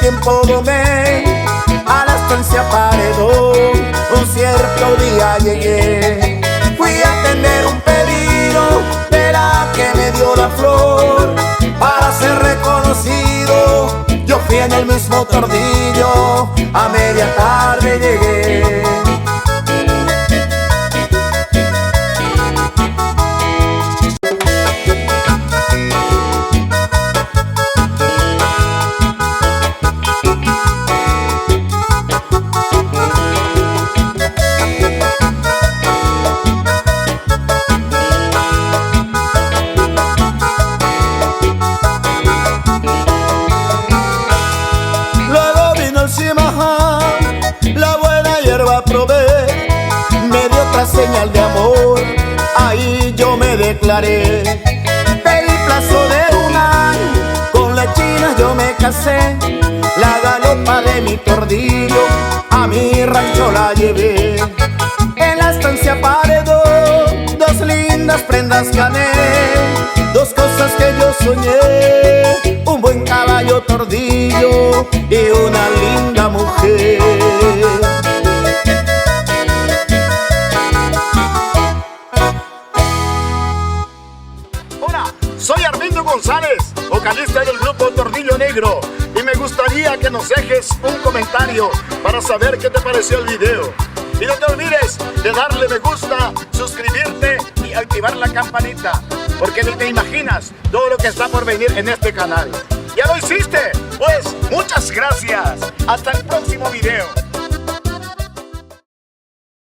tiempo domé a la estancia Paredón. Un cierto día llegué, fui a tener un pedido de la que me dio la flor. Para ser reconocido, yo fui en el mismo Tordillo, a media tarde llegué. La buena hierba probé, me dio otra señal de amor, ahí yo me declaré. Pedí plazo de un año, con la china yo me casé. La galopa de mi Tordillo, a mi rancho la llevé. En la estancia Paredón, dos lindas prendas gané. Dos cosas que yo soñé, un buen caballo Tordillo y una linda mujer. Hola, soy Armindo González, vocalista del grupo Tordillo Negro, y me gustaría que nos dejes un comentario para saber qué te pareció el video. Y no te olvides de darle me gusta, suscribirte y activar la campanita, porque ni te imaginas todo lo que está por venir en este canal. ¿Ya lo hiciste? Pues muchas gracias. Hasta el próximo video.